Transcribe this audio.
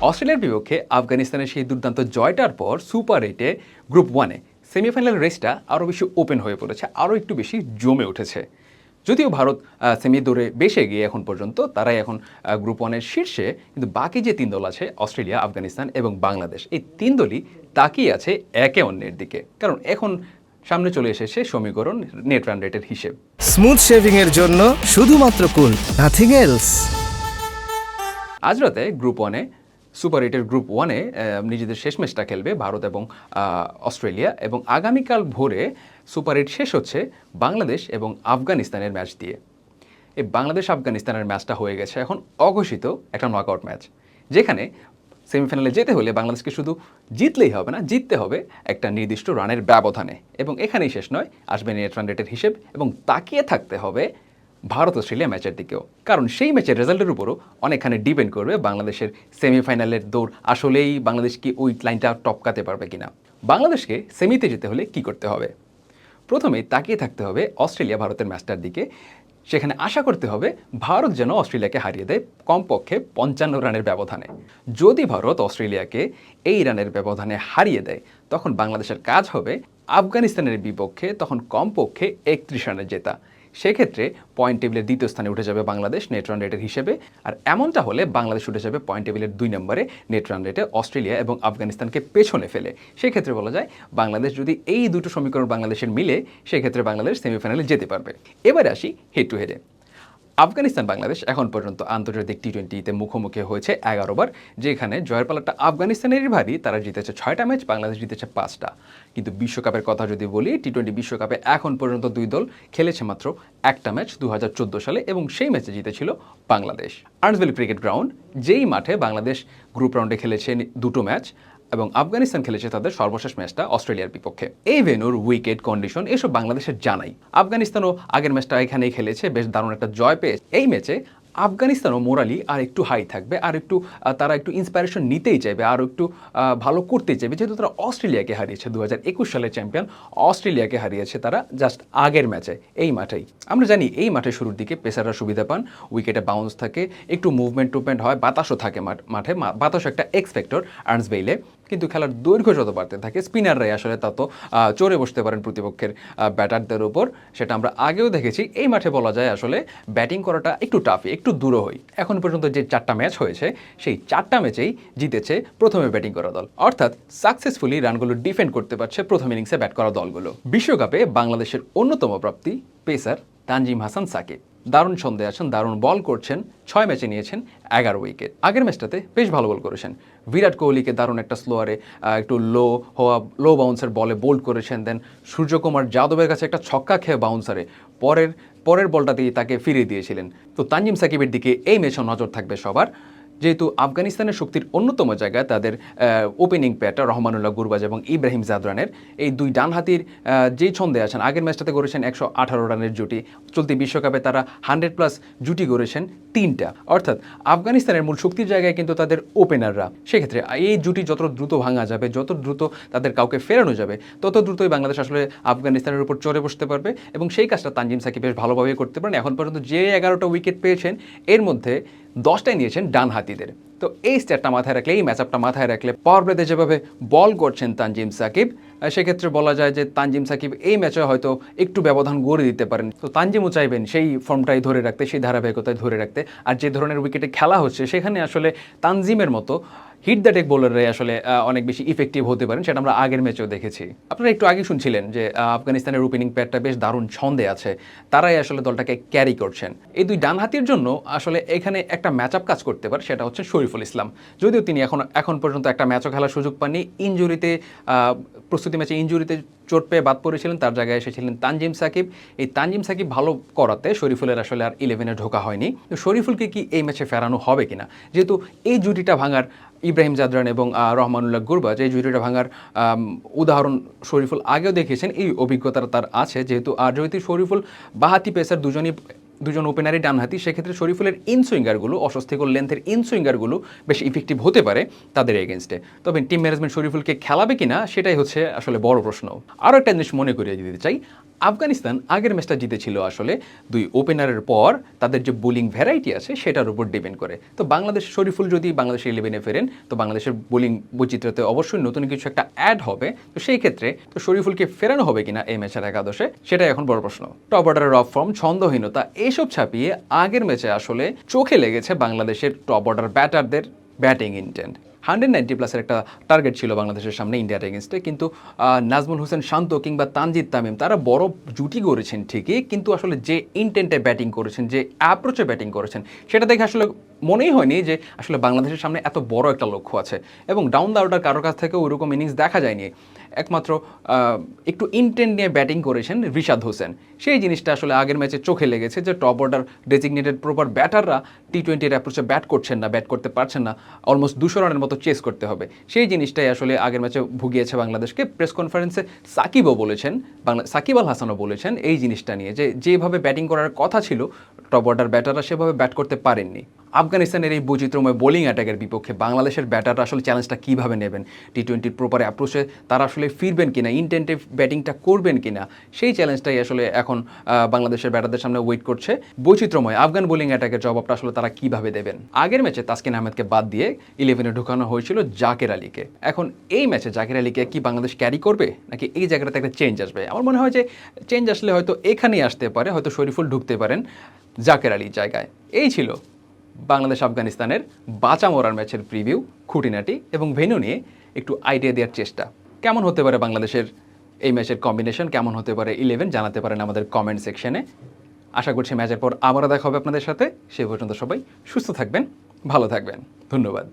অস্ট্রেলিয়ার বিপক্ষে আফগানিস্তানের সেই দুর্দান্ত জয়টার পর সুপার 8-এ গ্রুপ 1-এ সেমিফাইনাল রেসটা আরও বেশি ওপেন হয়ে পড়েছে, আরও একটু বেশি জমে উঠেছে। যদিও ভারত সেমি দৌড়ে বেশি এগিয়ে এখন পর্যন্ত, তারাই এখন গ্রুপ 1-এর শীর্ষে, কিন্তু বাকি যে তিন দল আছে অস্ট্রেলিয়া, আফগানিস্তান এবং বাংলাদেশ, এই তিন দলই তাকিয়ে আছে একে অন্যের দিকে, কারণ এখন সামনে চলে এসেছে সমীকরণ নেট রান রেটের হিসেব। স্মুথ শেভিং এর জন্য শুধুমাত্র কুল, নাথিং এলস। আজ রাতে গ্রুপ 1-এ সুপার 8-এর গ্রুপ 1-এ নিজেদের শেষ ম্যাচটা খেলবে ভারত এবং অস্ট্রেলিয়া, এবং আগামীকাল ভোরে সুপার 8 শেষ হচ্ছে বাংলাদেশ এবং আফগানিস্তানের ম্যাচ দিয়ে। এই বাংলাদেশ আফগানিস্তানের ম্যাচটা হয়ে গেছে এখন অঘোষিত একটা নকআউট ম্যাচ, যেখানে সেমিফাইনালে যেতে হলে বাংলাদেশকে শুধু জিতলেই হবে না, জিততে হবে একটা নির্দিষ্ট রানের ব্যবধানে, এবং এখানেই শেষ নয়, আসবে নেট রান রেটের হিসেব, এবং তাকিয়ে থাকতে হবে ভারত অস্ট্রেলিয়া ম্যাচের দিকেও, কারণ সেই ম্যাচের রেজাল্টের উপরও অনেকখানি ডিপেন্ড করবে বাংলাদেশের সেমিফাইনালের দৌড় আসলেই বাংলাদেশ কি ওই লাইনটা টপকাতে পারবে কিনা। বাংলাদেশকে সেমিতে যেতে হলে কি করতে হবে? প্রথমেই তাকিয়ে থাকতে হবে অস্ট্রেলিয়া ভারতের ম্যাচটার দিকে। সেখানে আশা করতে হবে ভারত যেন অস্ট্রেলিয়াকে হারিয়ে দেয় কমপক্ষে 55 রানের ব্যবধানে। যদি ভারত অস্ট্রেলিয়াকে এই রানের ব্যবধানে হারিয়ে দেয়, তখন বাংলাদেশের কাজ হবে আফগানিস্তানের বিপক্ষে তখন কমপক্ষে 31 রানে জেতা। সেক্ষেত্রে পয়েন্ট টেবিলের দ্বিতীয় স্থানে উঠে যাবে বাংলাদেশ নেট রান রেটের হিসেবে, আর এমনটা হলে বাংলাদেশ উঠে যাবে পয়েন্ট টেবিলের 2 নম্বরে নেট রান রেটে, অস্ট্রেলিয়া এবং আফগানিস্তানকে পেছনে ফেলে। সেক্ষেত্রে বলা যায় বাংলাদেশ যদি এই দুটো সমীকরণ বাংলাদেশের মিলে, সেক্ষেত্রে বাংলাদেশ সেমিফাইনালে যেতে পারবে। এবারে আসি হেড টু হেডে। আফগানিস্তান বাংলাদেশ এখন পর্যন্ত আন্তর্জাতিক টি-20তে মুখোমুখি হয়েছে 11 বার, যেখানে জয়ের পালাটা আফগানিস্তানেরই ভারী, তারা জিতেছে 6টা ম্যাচ, বাংলাদেশ জিতেছে 5টা। কিন্তু বিশ্বকাপের কথা যদি বলি, টি-20 বিশ্বকাপে এখন পর্যন্ত দুই দল খেলেছে মাত্র একটা ম্যাচ 2014 সালে, এবং সেই ম্যাচে জিতেছিল Bangladesh. Earns valley cricket ground, যেই মাঠে বাংলাদেশ গ্রুপ রাউন্ডে খেলেছে দুটো ম্যাচ, এবং আফগানিস্তান খেলেছে তাদের সর্বশেষ ম্যাচটা অস্ট্রেলিয়ার বিপক্ষে। এই ভেন্যুর উইকেট কন্ডিশন এসব বাংলাদেশের জানাই। আফগানিস্তানও আগের ম্যাচটা এখানেই খেলেছে, বেশ দারুণ একটা জয় পেয়ে এই ম্যাচে আফগানিস্তানও মোরালি আর একটু হাই থাকবে, আর একটু তারা একটু ইন্সপায়ারেশন নিতেই চাইবে, আর একটু ভালো করতেই চাইবে, যেহেতু তারা অস্ট্রেলিয়াকে হারিয়েছে 2021 সালের চ্যাম্পিয়ন অস্ট্রেলিয়াকে হারিয়েছে তারা জাস্ট আগের ম্যাচে এই মাঠেই। আমরা জানি এই মাঠে শুরুর দিকে পেসাররা সুবিধা পান, উইকেটে বাউন্স থাকে, একটু মুভমেন্ট হয়, বাতাসও থাকে মাঠে, বাতাস একটা এক্স ফ্যাক্টর আর্নস ভেইলে। কিন্তু খেলার দৈর্ঘ্য যত বাড়তে থাকে, স্পিনাররাই আসলে তত চড়ে বসতে পারেন প্রতিপক্ষের ব্যাটারদের উপর। সেটা আমরা আগেও দেখেছি। এই মাঠে বলা যায় আসলে ব্যাটিং করাটা একটু টাফই, একটু দূরহই। এখন পর্যন্ত যে 4টা ম্যাচ হয়েছে, সেই 4টা ম্যাচেই জিতেছে প্রথমে ব্যাটিং করা দল, অর্থাৎ সাকসেসফুলি রানগুলো ডিফেন্ড করতে পারছে প্রথম ইনিংসে ব্যাট করা দলগুলো। বিশ্বকাপে বাংলাদেশের অন্যতম প্রাপ্তি পেসার তানজিম হাসান সাকিব। দারুণ ছন্দে আছেন, দারুণ বল করছেন, 6 ম্যাচে নিয়েছেন 11 উইকেট। আগের ম্যাচটাতে বেশ ভালো বল করেছেন, বিরাট কোহলিকে দারুণ একটা স্লোয়ারে একটু লো বাউন্সার বলে বোল্ড করেছেন। দেন সূর্যকুমার যাদবের কাছে একটা ছক্কা খেয়ে বাউন্সারে পরের বলটা দিয়ে তাকে ফিরিয়ে দিয়েছিলেন। তো তানজিম সাকিবের দিকে এই ম্যাচও নজর থাকবে সবার, যেহেতু আফগানিস্তানের শক্তির অন্যতম জায়গায় তাদের ওপেনিং প্যাটার রহমানুল্লাহ গুরবাজ এবং ইব্রাহিম জাদরানের এই দুই ডানহাতির যেই ছন্দে আছেন। আগের ম্যাচটাতে করেছেন 118 রানের জুটি, চলতি বিশ্বকাপে তারা 100+ জুটি করেছেন 3টা, অর্থাৎ আফগানিস্তানের মূল শক্তির জায়গায় কিন্তু তাদের ওপেনাররা। সেক্ষেত্রে এই জুটি যত দ্রুত ভাঙা যাবে, যত দ্রুত তাদের কাউকে ফেরানো যাবে, তত দ্রুতই বাংলাদেশ আসলে আফগানিস্তানের উপর চড়ে বসতে পারবে, এবং সেই কাজটা তানজিম সাকিব বেশ ভালোভাবেই করতে পারেন। এখন পর্যন্ত যে 11টা উইকেট পেয়েছেন, এর মধ্যে 10টাই নিয়েছেন ডানহাতিদের। তো এই স্ট্যাটটা মাথায় রাখলে, এই ম্যাচআপটা মাথায় রাখলে, পাওয়ার প্লেতে যেভাবে বল করছেন তানজিম সাকিব, সেক্ষেত্রে বলা যায় যে তানজিম সাকিব এই ম্যাচে হয়তো একটু ব্যবধান গড়ে দিতে পারেন। তো তানজিমও চাইবেন সেই ফর্মটাই ধরে রাখতে, সেই ধারাবাহিকতায় ধরে রাখতে। আর যে ধরনের উইকেটে খেলা হচ্ছে, সেখানে আসলে তানজিমের মতো হিট দ্য ডেক বোলাররাই আসলে অনেক বেশি ইফেক্টিভ হতে পারেন, সেটা আমরা আগের ম্যাচেও দেখেছি। আপনারা একটু আগে শুনছিলেন যে আফগানিস্তানের ওপেনিং প্যাডটা বেশ দারুণ ছন্দে আছে, তারাই আসলে দলটাকে ক্যারি করছেন। এই দুই ডানহাতির জন্য আসলে এখানে একটা ম্যাচআপ কাজ করতে পারে, সেটা হচ্ছে শরীফুল ইসলাম। যদিও তিনি এখন পর্যন্ত একটা ম্যাচও খেলার সুযোগ পাননি, ইনজুরিতে প্রস্তুতি ম্যাচে ইনজুরিতে চোট পেয়ে বাদ পড়েছিলেন, তার জায়গায় এসেছিলেন তানজিম সাকিব। এই তানজিম সাকিব ভালো করাতে শরীফুলের আসলে আর 11-এ ঢোকা হয়নি। তো শরীফুলকে কি এই ম্যাচে ফেরানো হবে কিনা, যেহেতু এই জুটিটা ভাঙার, ইব্রাহিম জাদরান এবং রহমানুল্লাহ গুরবাজ, এই জুটিটা ভাঙার উদাহরণ শরীফুল আগেও দেখিয়েছেন, এই অভিজ্ঞতা তার আছে যেহেতু। আর যেহেতু শরীফুল বাহাতি পেসার দুজনই দুজন ওপেনারই ডানহাতি, সেক্ষেত্রে শরীফুলের ইনসুইঙ্গারগুলো, অস্বস্তিকর লেন্থের ইনসুইঙ্গারগুলো বেশ ইফেক্টিভ হতে পারে তাদের এগেনস্টে। তবে টিম ম্যানেজমেন্ট শরীফুলকে খেলাবে কিনা সেটাই হচ্ছে আসলে বড় প্রশ্ন। আরও একটা জিনিস মনে করিয়ে দিতে চাই, আফগানিস্তান আগের ম্যাচটা জিতেছিল আসলে দুই ওপেনারের পর তাদের যে বোলিং ভ্যারাইটি আছে সেটার উপর ডিপেন্ড করে। তো বাংলাদেশ শরীফুল যদি বাংলাদেশের 11-এ ফেরেন তো বাংলাদেশের বোলিং বৈচিত্র্যতে অবশ্যই নতুন কিছু একটা অ্যাড হবে। তো সেই ক্ষেত্রে তো শরীফুলকে ফেরানো হবে কিনা এই ম্যাচের একাদশে, সেটাই এখন বড় প্রশ্ন। টপ অর্ডারের অফ ফর্ম, ছন্দহীনতা এইসব ছাপিয়ে আগের ম্যাচে আসলে চোখে লেগেছে বাংলাদেশের টপ অর্ডার ব্যাটারদের ব্যাটিং ইন্টেন্ট। 190+ একটা টার্গেট ছিল বাংলাদেশের সামনে ইন্ডিয়ার এগেনস্টে, কিন্তু নাজমুল হোসেন শান্ত কিংবা তানজিদ তামিম তারা বড় জুটি করেছেন ঠিকই, কিন্তু আসলে যে ইন্টেন্টে ব্যাটিং করেছেন, যে অ্যাপ্রোচে ব্যাটিং করেছেন, সেটা দেখে আসলে মনেই হয়নি যে আসলে বাংলাদেশের সামনে এত বড় একটা লক্ষ্য আছে। এবং ডাউন দ্য অর্ডার কারোর কাছ থেকে ওইরকম ইনিংস দেখা যায়নি। একমাত্র একটু ইন্টেন্ট নিয়ে ব্যাটিং করেছেন রিশাদ হোসেন। সেই জিনিসটা আসলে আগের ম্যাচে চোখে লেগেছে যে টপ অর্ডার ডেজিগনেটেড প্রপার ব্যাটাররা টি-20-র অ্যাপ্রোচে ব্যাট করছেন না, ব্যাট করতে পারছেন না, অলমোস্ট 200 রানের মতো চেস করতে হবে। সেই জিনিসটাই আসলে আগের ম্যাচে ভুগিয়েছে বাংলাদেশকে। প্রেস কনফারেন্সে সাকিবও বলেছেন, সাকিব আল হাসানও বলেছেন এই জিনিসটা নিয়ে, যে যেভাবে ব্যাটিং করার কথা ছিল টপ অর্ডার ব্যাটাররা সেভাবে ব্যাট করতে পারেননি। আফগানিস্তানের এই বৈচিত্র্যময় বোলিং অ্যাটাকের বিপক্ষে বাংলাদেশের ব্যাটাররা আসলে চ্যালেঞ্জটা কীভাবে নেবেন, টি-20-র প্রপার অ্যাপ্রোচে তারা আসলে ফিরবেন কিনা, ইন্টেন্টিভ ব্যাটিংটা করবেন কিনা, সেই চ্যালেঞ্জটাই আসলে এখন বাংলাদেশের ব্যাটারদের সামনে ওয়েট করছে। বৈচিত্র্যময় আফগান বোলিং অ্যাটাকের জবাবটা আসলে তারা কীভাবে দেবেন। আগের ম্যাচে তাসকিন আহমেদকে বাদ দিয়ে 11-এ ঢোকানো হয়েছিল জাকের আলীকে। এখন এই ম্যাচে জাকের আলীকে কি বাংলাদেশ ক্যারি করবে, নাকি এই জায়গাটাতে একটা চেঞ্জ আসবে? আমার মনে হয় যে চেঞ্জ আসলে হয়তো এখানেই আসতে পারে, হয়তো শরীফুল ঢুকতে পারেন জাকের আলীর জায়গায়। এই ছিল বাংলাদেশ আফগানিস্তানের বাঁচা মরার ম্যাচের প্রিভিউ, খুঁটিনাটি এবং ভেন্যু নিয়ে একটু আইডিয়া দেওয়ার চেষ্টা। কেমন হতে পারে বাংলাদেশের এই ম্যাচের কম্বিনেশন, কেমন হতে পারে 11 জানাতে পারেন আমাদের কমেন্ট সেকশনে। আশা করছি ম্যাচের পর আবারও দেখা হবে আপনাদের সাথে। সে পর্যন্ত সবাই সুস্থ থাকবেন, ভালো থাকবেন। ধন্যবাদ।